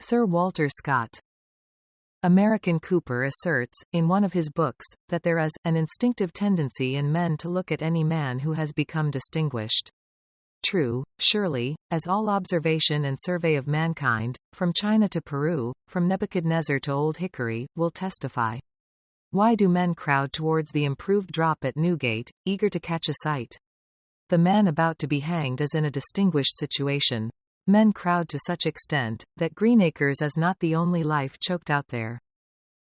Sir Walter Scott. American Cooper asserts, in one of his books, that there is an instinctive tendency in men to look at any man who has become distinguished. True, surely, as all observation and survey of mankind, from China to Peru, from Nebuchadnezzar to Old Hickory, will testify. Why do men crowd towards the improved drop at Newgate, eager to catch a sight? The man about to be hanged is in a distinguished situation. Men crowd to such extent, that Greenacres is not the only life choked out there.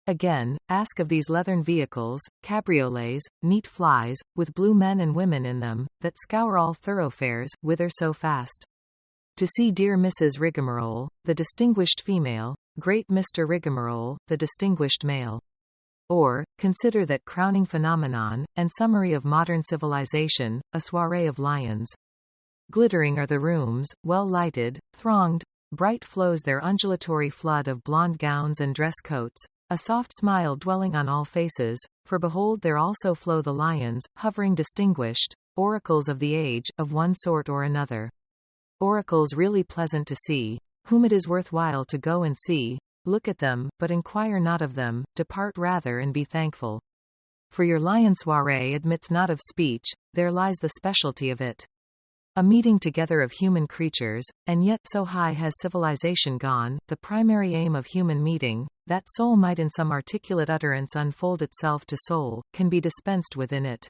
Again, ask of these leathern vehicles, cabriolets, neat flies, with blue men and women in them, that scour all thoroughfares, whither so fast? To see dear Mrs. Rigmarole, the distinguished female, great Mr. Rigmarole, the distinguished male. Or, consider that crowning phenomenon, and summary of modern civilization, a soiree of lions. Glittering are the rooms, well lighted, thronged, bright flows their undulatory flood of blonde gowns and dress coats, a soft smile dwelling on all faces, for behold there also flow the lions, hovering distinguished, oracles of the age, of one sort or another. Oracles really pleasant to see, whom it is worth while to go and see, look at them, but inquire not of them, depart rather and be thankful. For your lion soiree admits not of speech, there lies the specialty of it. A meeting together of human creatures, and yet so high has civilization gone, the primary aim of human meeting, that soul might in some articulate utterance unfold itself to soul, can be dispensed with in it.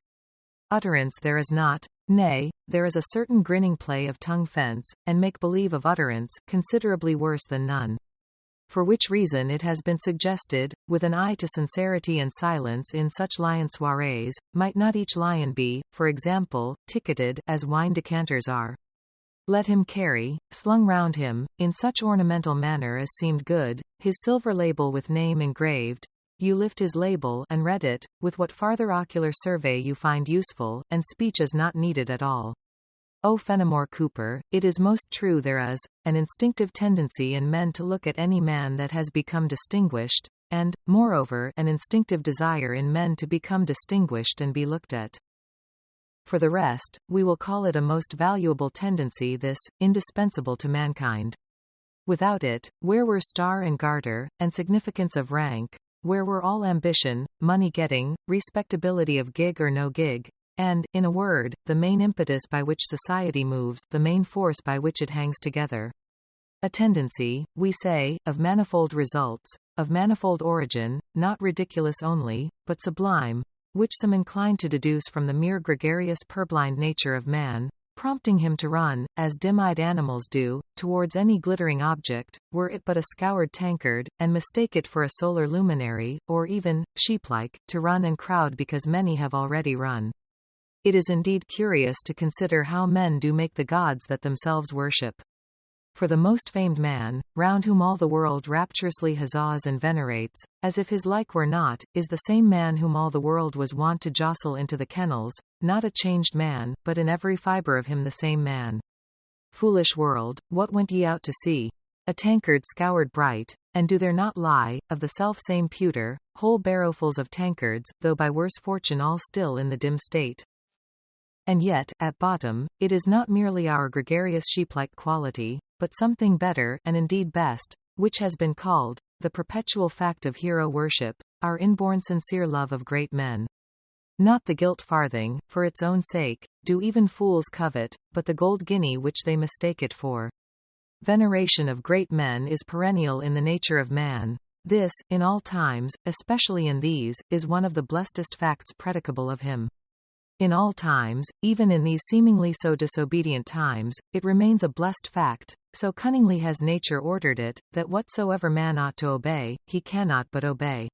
Utterance there is not, nay, there is a certain grinning play of tongue fence, and make-believe of utterance, considerably worse than none. For which reason it has been suggested, with an eye to sincerity and silence in such lion soirees, might not each lion be, for example, ticketed, as wine decanters are. Let him carry, slung round him, in such ornamental manner as seemed good, his silver label with name engraved. You lift his label, and read it, with what farther ocular survey you find useful, and speech is not needed at all. O Fenimore Cooper, it is most true there is an instinctive tendency in men to look at any man that has become distinguished, and, moreover, an instinctive desire in men to become distinguished and be looked at. For the rest, we will call it a most valuable tendency, this, indispensable to mankind. Without it, where were star and garter, and significance of rank, where were all ambition, money-getting, respectability of gig or no gig, and, in a word, the main impetus by which society moves, the main force by which it hangs together? A tendency, we say, of manifold results, of manifold origin, not ridiculous only, but sublime, which some incline to deduce from the mere gregarious purblind nature of man, prompting him to run, as dim-eyed animals do, towards any glittering object, were it but a scoured tankard, and mistake it for a solar luminary, or even, sheep-like, to run and crowd because many have already run. It is indeed curious to consider how men do make the gods that themselves worship. For the most famed man, round whom all the world rapturously huzzas and venerates, as if his like were not, is the same man whom all the world was wont to jostle into the kennels, not a changed man, but in every fibre of him the same man. Foolish world, what went ye out to see? A tankard scoured bright, and do there not lie, of the self-same pewter, whole barrowfuls of tankards, though by worse fortune all still in the dim state? And yet, at bottom, it is not merely our gregarious sheep-like quality, but something better, and indeed best, which has been called, the perpetual fact of hero worship, our inborn sincere love of great men. Not the gilt farthing, for its own sake, do even fools covet, but the gold guinea which they mistake it for. Veneration of great men is perennial in the nature of man. This, in all times, especially in these, is one of the blessedest facts predicable of him. In all times, even in these seemingly so disobedient times, it remains a blessed fact, so cunningly has nature ordered it, that whatsoever man ought to obey, he cannot but obey.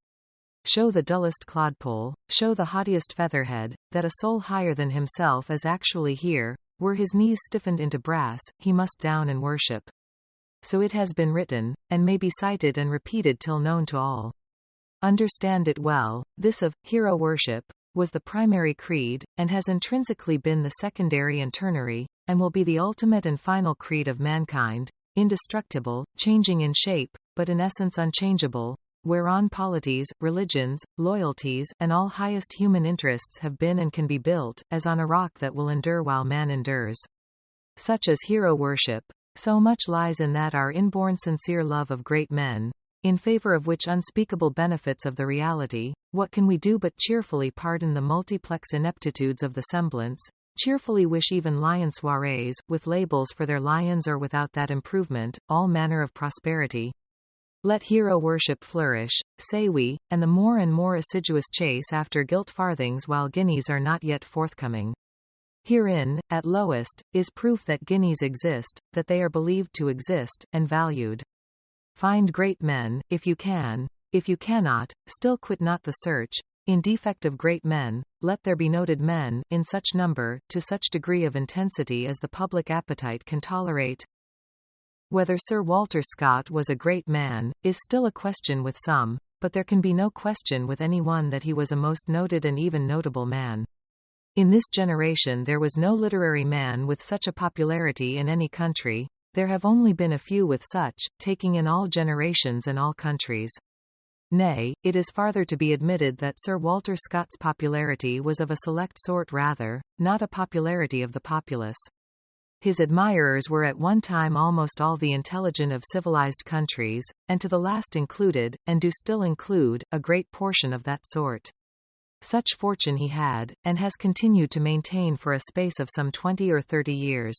Show the dullest clodpole, show the haughtiest featherhead, that a soul higher than himself is actually here, were his knees stiffened into brass, he must down and worship. So it has been written, and may be cited and repeated till known to all. Understand it well, this of hero worship was the primary creed, and has intrinsically been the secondary and ternary, and will be the ultimate and final creed of mankind, indestructible, changing in shape, but in essence unchangeable, whereon polities, religions, loyalties, and all highest human interests have been and can be built, as on a rock that will endure while man endures. Such is hero worship, So much lies in that our inborn sincere love of great men, in favor of which unspeakable benefits of the reality, what can we do but cheerfully pardon the multiplex ineptitudes of the semblance, cheerfully wish even lion soirees, with labels for their lions or without that improvement, all manner of prosperity. Let hero worship flourish, say we, and the more and more assiduous chase after gilt farthings while guineas are not yet forthcoming. Herein, at lowest, is proof that guineas exist, that they are believed to exist, and valued. Find great men, if you can. If you cannot, still quit not the search. In defect of great men, let there be noted men, in such number, to such degree of intensity as the public appetite can tolerate. Whether Sir Walter Scott was a great man, is still a question with some, but there can be no question with any one that he was a most noted and even notable man. In this generation there was no literary man with such a popularity in any country. There have only been a few with such, taking in all generations and all countries. Nay, it is farther to be admitted that Sir Walter Scott's popularity was of a select sort rather, not a popularity of the populace. His admirers were at one time almost all the intelligent of civilized countries, and to the last included, and do still include, a great portion of that sort. Such fortune he had, and has continued to maintain for a space of some 20 or 30 years.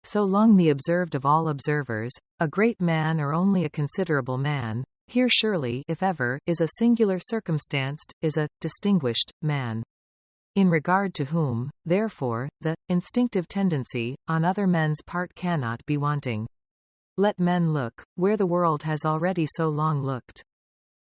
So long the observed of all observers, a great man or only a considerable man, here surely, if ever, is a singular circumstanced, is a distinguished man. In regard to whom, therefore, the instinctive tendency, on other men's part cannot be wanting. Let men look, where the world has already so long looked.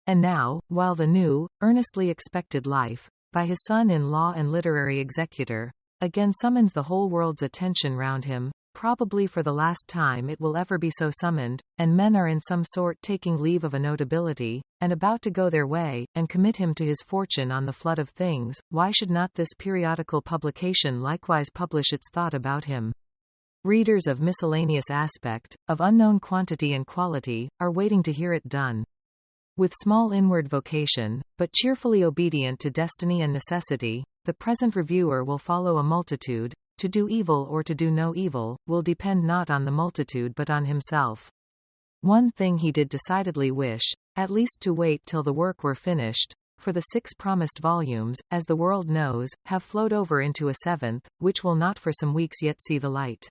And now, while the new, earnestly expected life, by his son-in-law and literary executor, again summons the whole world's attention round him, probably for the last time it will ever be so summoned, and men are in some sort taking leave of a notability, and about to go their way, and commit him to his fortune on the flood of things, why should not this periodical publication likewise publish its thought about him? Readers of miscellaneous aspect, of unknown quantity and quality, are waiting to hear it done. With small inward vocation, but cheerfully obedient to destiny and necessity, the present reviewer will follow a multitude. To do evil or to do no evil, will depend not on the multitude but on himself. One thing he did decidedly wish, at least to wait till the work were finished, for the 6 promised volumes, as the world knows, have flowed over into a 7th, which will not for some weeks yet see the light.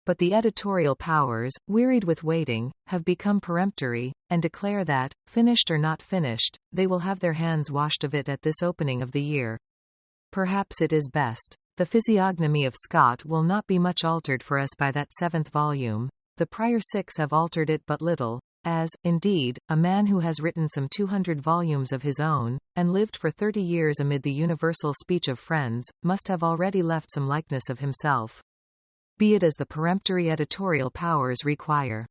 But the editorial powers, wearied with waiting, have become peremptory, and declare that, finished or not finished, they will have their hands washed of it at this opening of the year. Perhaps it is best. The physiognomy of Scott will not be much altered for us by that 7th volume. The prior 6 have altered it but little, as, indeed, a man who has written some 200 volumes of his own, and lived for 30 years amid the universal speech of friends, must have already left some likeness of himself. Be it as the peremptory editorial powers require.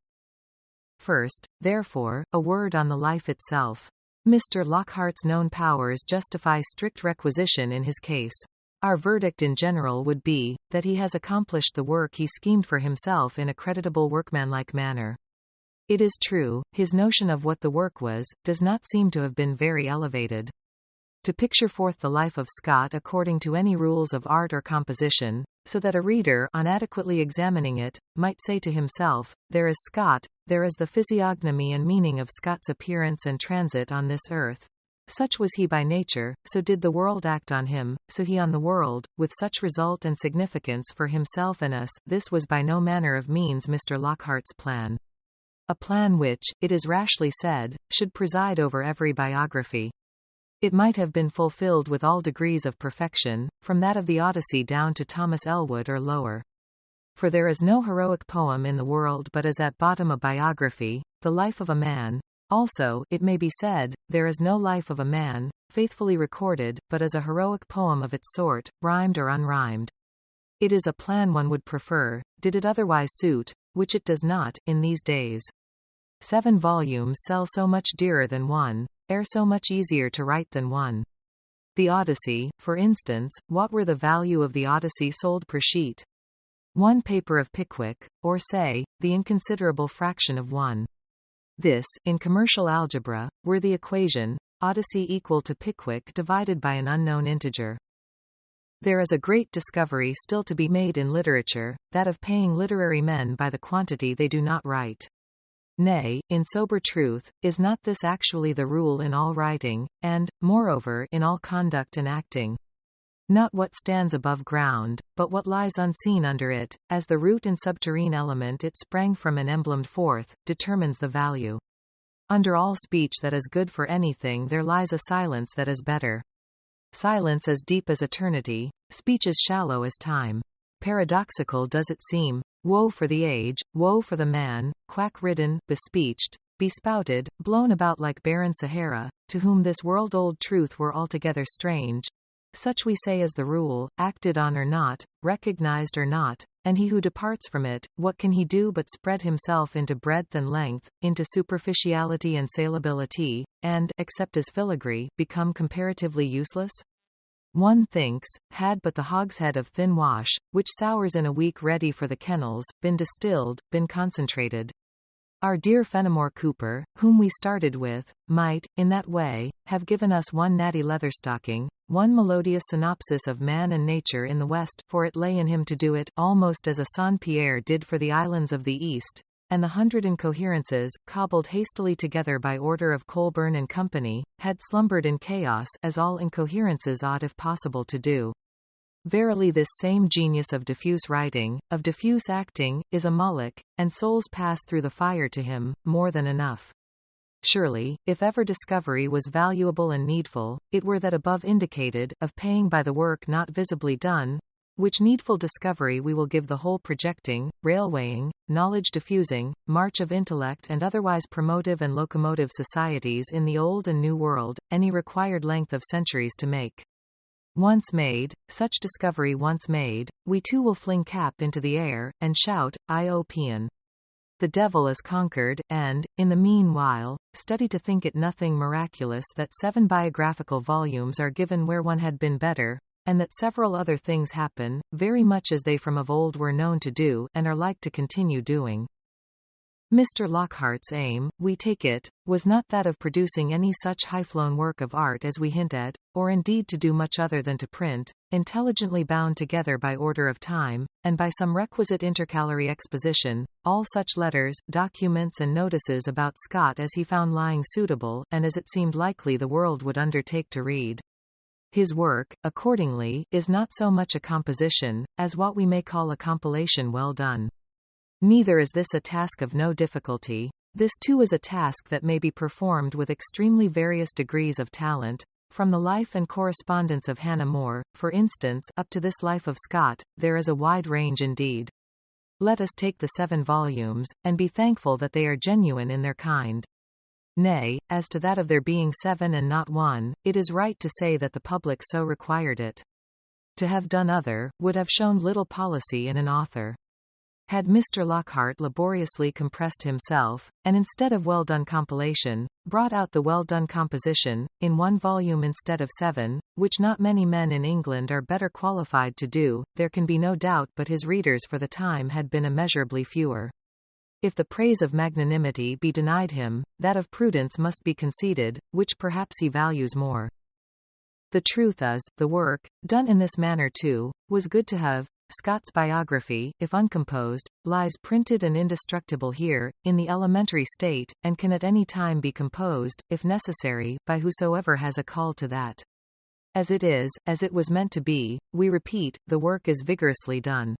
First, therefore, a word on the life itself. Mr. Lockhart's known powers justify strict requisition in his case. Our verdict in general would be, that he has accomplished the work he schemed for himself in a creditable workmanlike manner. It is true, his notion of what the work was, does not seem to have been very elevated. To picture forth the life of Scott according to any rules of art or composition, so that a reader, on adequately examining it, might say to himself, there is Scott, there is the physiognomy and meaning of Scott's appearance and transit on this earth. Such was he by nature, so did the world act on him, so he on the world, with such result and significance for himself and us. This was by no manner of means Mr. Lockhart's plan. A plan which, it is rashly said, should preside over every biography. It might have been fulfilled with all degrees of perfection, from that of the Odyssey down to Thomas Ellwood or lower. For there is no heroic poem in the world but is at bottom a biography, the life of a man. Also, it may be said, there is no life of a man, faithfully recorded, but as a heroic poem of its sort, rhymed or unrhymed. It is a plan one would prefer, did it otherwise suit, which it does not, in these days. 7 volumes sell so much dearer than one, ere so much easier to write than one. The Odyssey, for instance, what were the value of the Odyssey sold per sheet? 1 paper of Pickwick, or say, the inconsiderable fraction of one. This, in commercial algebra, were the equation, Odyssey equal to Pickwick divided by an unknown integer. There is a great discovery still to be made in literature, that of paying literary men by the quantity they do not write. Nay, in sober truth, is not this actually the rule in all writing, and, moreover, in all conduct and acting? Not what stands above ground, but what lies unseen under it, as the root and subterrene element it sprang from and emblemed forth, determines the value. Under all speech that is good for anything there lies a silence that is better. Silence as deep as eternity, speech as shallow as time. Paradoxical does it seem. Woe for the age, woe for the man, quack-ridden, bespeeched, bespouted, blown about like barren Sahara, to whom this world-old truth were altogether strange. Such we say is the rule, acted on or not, recognized or not, and he who departs from it, what can he do but spread himself into breadth and length, into superficiality and salability, and, except as filigree, become comparatively useless? One thinks, had but the hogshead of thin wash, which sours in a week ready for the kennels, been distilled, been concentrated. Our dear Fenimore Cooper, whom we started with, might, in that way, have given us one natty leatherstocking, one melodious synopsis of man and nature in the West, for it lay in him to do it, almost as a Saint-Pierre did for the islands of the East, and the 100 incoherences, cobbled hastily together by order of Colburn and Company, had slumbered in chaos, as all incoherences ought if possible to do. Verily this same genius of diffuse writing, of diffuse acting, is a Moloch, and souls pass through the fire to him, more than enough. Surely, if ever discovery was valuable and needful, it were that above indicated, of paying by the work not visibly done, which needful discovery we will give the whole projecting, railwaying, knowledge diffusing, march of intellect and otherwise promotive and locomotive societies in the Old and New World, any required length of centuries to make. Once made, such discovery once made, we too will fling cap into the air, and shout, Iopian. The devil is conquered, and, in the meanwhile, study to think it nothing miraculous that 7 biographical volumes are given where one had been better, and that several other things happen, very much as they from of old were known to do, and are like to continue doing. Mr. Lockhart's aim, we take it, was not that of producing any such high-flown work of art as we hint at, or indeed to do much other than to print, intelligently bound together by order of time, and by some requisite intercalary exposition, all such letters, documents and notices about Scott as he found lying suitable, and as it seemed likely the world would undertake to read. His work, accordingly, is not so much a composition, as what we may call a compilation well done. Neither is this a task of no difficulty. This too is a task that may be performed with extremely various degrees of talent. From the life and correspondence of Hannah More, for instance, up to this life of Scott, there is a wide range indeed. Let us take the 7 volumes, and be thankful that they are genuine in their kind. Nay, as to that of there being 7 and not 1, it is right to say that the public so required it. To have done other, would have shown little policy in an author. Had Mr. Lockhart laboriously compressed himself, and instead of well-done compilation, brought out the well-done composition, in 1 volume instead of 7, which not many men in England are better qualified to do, there can be no doubt but his readers for the time had been immeasurably fewer. If the praise of magnanimity be denied him, that of prudence must be conceded, which perhaps he values more. The truth is, the work, done in this manner too, was good to have. Scott's biography, if uncomposed, lies printed and indestructible here, in the elementary state, and can at any time be composed, if necessary, by whosoever has a call to that. As it is, as it was meant to be, we repeat, the work is vigorously done.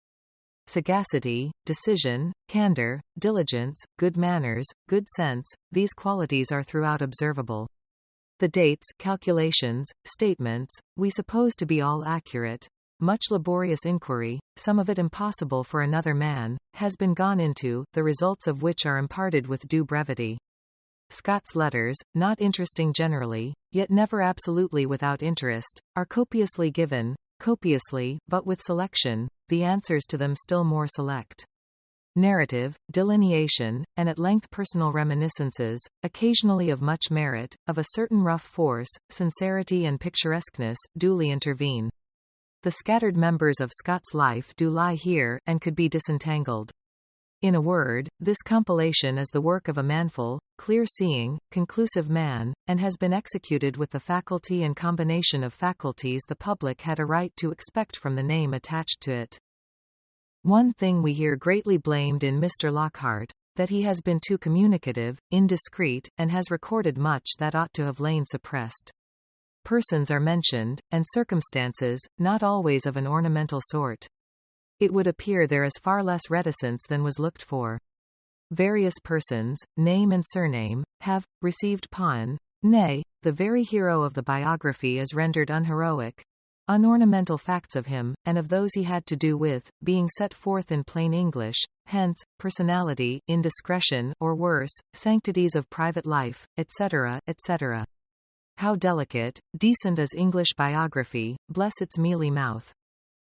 Sagacity, decision, candor, diligence, good manners, good sense, these qualities are throughout observable. The dates, calculations, statements, we suppose to be all accurate. Much laborious inquiry, some of it impossible for another man, has been gone into, the results of which are imparted with due brevity. Scott's letters, not interesting generally, yet never absolutely without interest, are copiously given, copiously, but with selection, the answers to them still more select. Narrative, delineation, and at length personal reminiscences, occasionally of much merit, of a certain rough force, sincerity and picturesqueness, duly intervene. The scattered members of Scott's life do lie here, and could be disentangled. In a word, this compilation is the work of a manful, clear-seeing, conclusive man, and has been executed with the faculty and combination of faculties the public had a right to expect from the name attached to it. One thing we hear greatly blamed in Mr. Lockhart, that he has been too communicative, indiscreet, and has recorded much that ought to have lain suppressed. Persons are mentioned, and circumstances, not always of an ornamental sort. It would appear there is far less reticence than was looked for. Various persons, name and surname, have received pawn, nay, the very hero of the biography is rendered unheroic. Unornamental facts of him, and of those he had to do with, being set forth in plain English, hence, personality, indiscretion, or worse, sanctities of private life, etc., etc. How delicate, decent is English biography, bless its mealy mouth.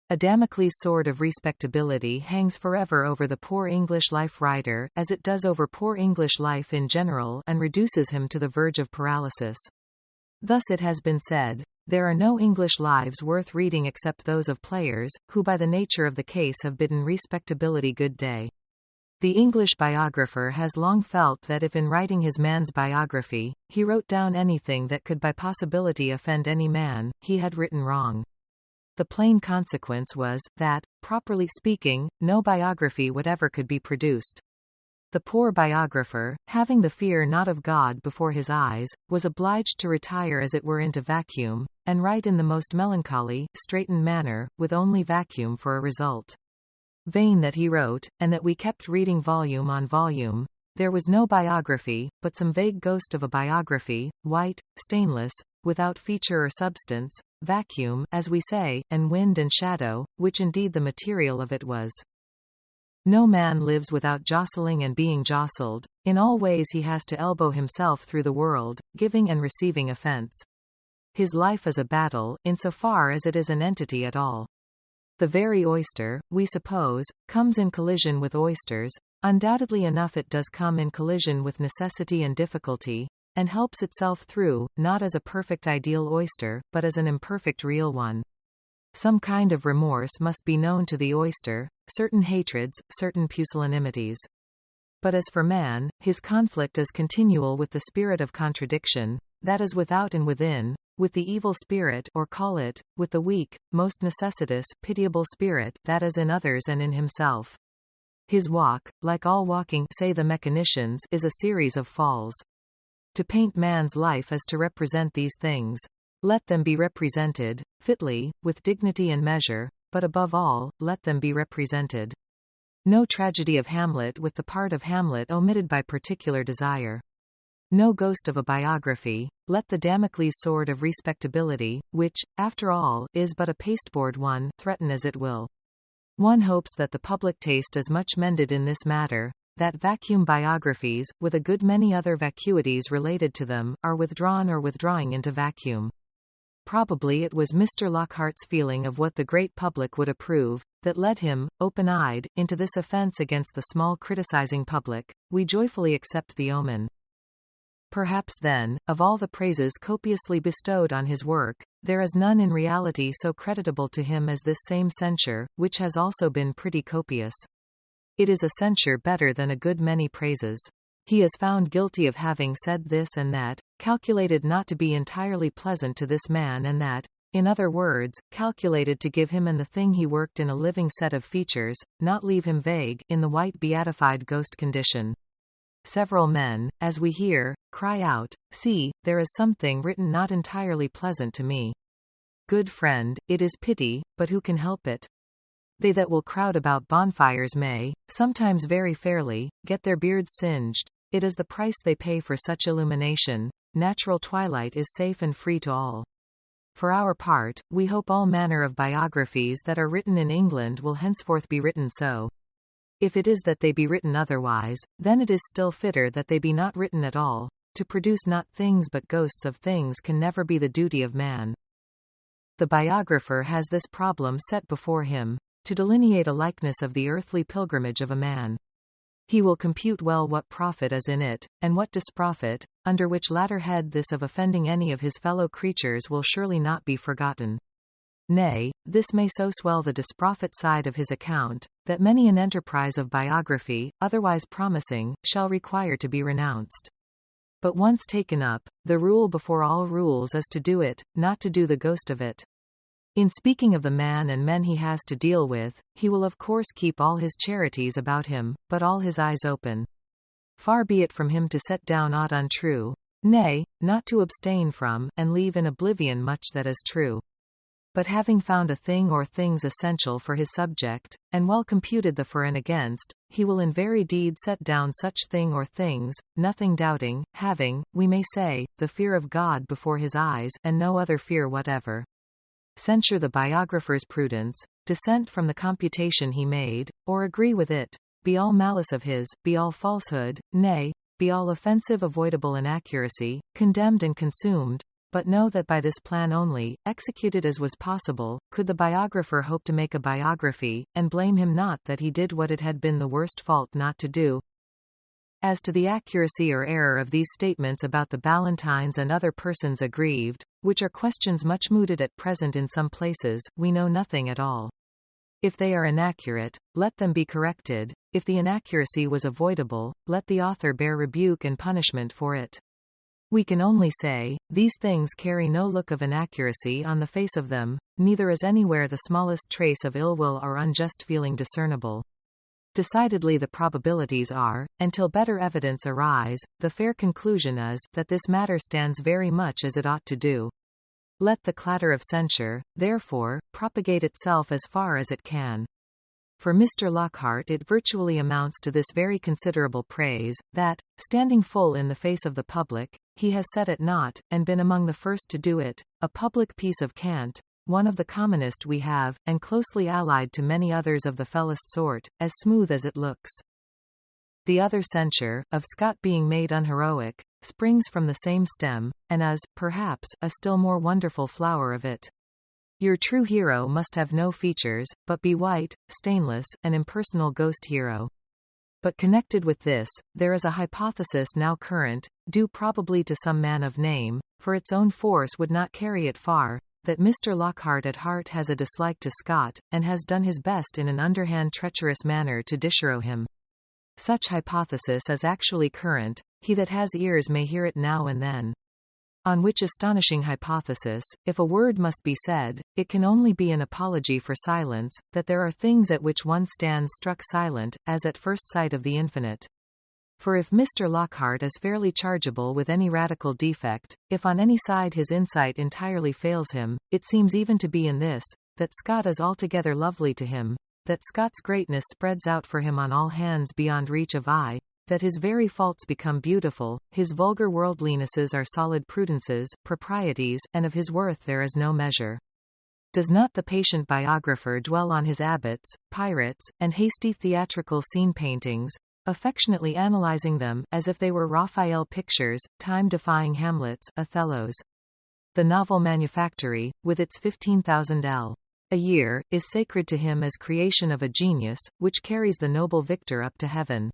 A Damocles sword of respectability hangs forever over the poor English life writer, as it does over poor English life in general, and reduces him to the verge of paralysis. Thus it has been said, there are no English lives worth reading except those of players, who by the nature of the case have bidden respectability good day. The English biographer has long felt that if in writing his man's biography, he wrote down anything that could by possibility offend any man, he had written wrong. The plain consequence was, that, properly speaking, no biography whatever could be produced. The poor biographer, having the fear not of God before his eyes, was obliged to retire as it were into vacuum, and write in the most melancholy, straitened manner, with only vacuum for a result. Vain that he wrote, and that we kept reading volume on volume. There was no biography, but some vague ghost of a biography, white, stainless, without feature or substance, vacuum, as we say, and wind and shadow, which indeed the material of it was. No man lives without jostling and being jostled. In all ways he has to elbow himself through the world, giving and receiving offense. His life is a battle, insofar as it is an entity at all. The very oyster, we suppose, comes in collision with oysters. Undoubtedly enough it does come in collision with necessity and difficulty, and helps itself through, not as a perfect ideal oyster, but as an imperfect real one. Some kind of remorse must be known to the oyster, certain hatreds, certain pusillanimities. But as for man, his conflict is continual with the spirit of contradiction, that is without and within, with the evil spirit, or call it, with the weak, most necessitous, pitiable spirit, that is in others and in himself. His walk, like all walking, say the mechanicians, is a series of falls. To paint man's life is to represent these things. Let them be represented, fitly, with dignity and measure, but above all, let them be represented. No tragedy of Hamlet with the part of Hamlet omitted by particular desire. No ghost of a biography, let the Damocles sword of respectability, which, after all, is but a pasteboard one, threaten as it will. One hopes that the public taste is much mended in this matter, that vacuum biographies, with a good many other vacuities related to them, are withdrawn or withdrawing into vacuum. Probably it was Mr. Lockhart's feeling of what the great public would approve, that led him, open-eyed, into this offense against the small criticizing public. We joyfully accept the omen. Perhaps then, of all the praises copiously bestowed on his work, there is none in reality so creditable to him as this same censure, which has also been pretty copious. It is a censure better than a good many praises. He is found guilty of having said this and that, calculated not to be entirely pleasant to this man and that, in other words, calculated to give him and the thing he worked in a living set of features, not leave him vague, in the white beatified ghost condition. Several men, as we hear, cry out, "See, there is something written not entirely pleasant to me. Good friend, it is pity, but who can help it? They that will crowd about bonfires may, sometimes very fairly, get their beards singed. It is the price they pay for such illumination. Natural twilight is safe and free to all. For our part, we hope all manner of biographies that are written in England will henceforth be written so. If it is that they be written otherwise, then it is still fitter that they be not written at all. To produce not things but ghosts of things can never be the duty of man. The biographer has this problem set before him, to delineate a likeness of the earthly pilgrimage of a man. He will compute well what profit is in it, and what disprofit, under which latter head this of offending any of his fellow creatures will surely not be forgotten. Nay, this may so swell the disprofit side of his account, that many an enterprise of biography, otherwise promising, shall require to be renounced. But once taken up, the rule before all rules is to do it, not to do the ghost of it. In speaking of the man and men he has to deal with, he will of course keep all his charities about him, but all his eyes open. Far be it from him to set down aught untrue, nay, not to abstain from, and leave in oblivion much that is true. But having found a thing or things essential for his subject, and well computed the for and against, he will in very deed set down such thing or things, nothing doubting, having, we may say, the fear of God before his eyes, and no other fear whatever. Censure the biographer's prudence, dissent from the computation he made, or agree with it, be all malice of his, be all falsehood, nay, be all offensive avoidable inaccuracy, condemned and consumed, but know that by this plan only, executed as was possible, could the biographer hope to make a biography, and blame him not that he did what it had been the worst fault not to do. As to the accuracy or error of these statements about the Ballantynes and other persons aggrieved, which are questions much mooted at present in some places, we know nothing at all. If they are inaccurate, let them be corrected. If the inaccuracy was avoidable, let the author bear rebuke and punishment for it. We can only say, these things carry no look of inaccuracy on the face of them, neither is anywhere the smallest trace of ill will or unjust feeling discernible. Decidedly the probabilities are, until better evidence arise, the fair conclusion is, that this matter stands very much as it ought to do. Let the clatter of censure, therefore, propagate itself as far as it can. For Mr. Lockhart it virtually amounts to this very considerable praise, that, standing full in the face of the public, he has set at naught, and been among the first to do it, a public piece of cant, one of the commonest we have, and closely allied to many others of the fellest sort, as smooth as it looks. The other censure, of Scott being made unheroic, springs from the same stem, and is, perhaps, a still more wonderful flower of it. Your true hero must have no features, but be white, stainless, an impersonal ghost hero. But connected with this, there is a hypothesis now current, due probably to some man of name, for its own force would not carry it far, that Mr. Lockhart at heart has a dislike to Scott, and has done his best in an underhand treacherous manner to disherrow him. Such hypothesis is actually current, he that has ears may hear it now and then. On which astonishing hypothesis, if a word must be said, it can only be an apology for silence, that there are things at which one stands struck silent, as at first sight of the infinite. For if Mr. Lockhart is fairly chargeable with any radical defect, if on any side his insight entirely fails him, it seems even to be in this, that Scott is altogether lovely to him, that Scott's greatness spreads out for him on all hands beyond reach of eye, that his very faults become beautiful, his vulgar worldlinesses are solid prudences, proprieties, and of his worth there is no measure. Does not the patient biographer dwell on his abbots, pirates, and hasty theatrical scene paintings, affectionately analyzing them, as if they were Raphael pictures, time-defying Hamlets, Othellos? The novel manufactory, with its 15,000 L. a year, is sacred to him as creation of a genius, which carries the noble victor up to heaven.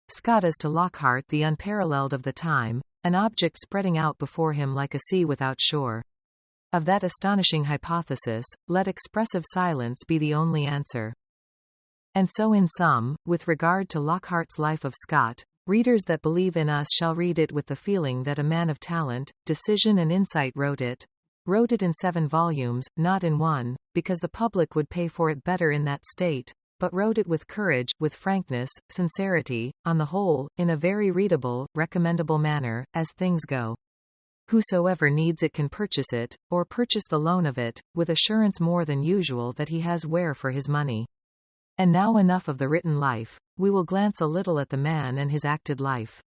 Scott is to Lockhart the unparalleled of the time, an object spreading out before him like a sea without shore. Of that astonishing hypothesis, let expressive silence be the only answer. And so in sum, with regard to Lockhart's Life of Scott, readers that believe in us shall read it with the feeling that a man of talent, decision and insight wrote it in 7 volumes, not in 1, because the public would pay for it better in that state, but wrote it with courage, with frankness, sincerity, on the whole, in a very readable, recommendable manner, as things go. Whosoever needs it can purchase it, or purchase the loan of it, with assurance more than usual that he has where for his money. And now enough of the written life, we will glance a little at the man and his acted life.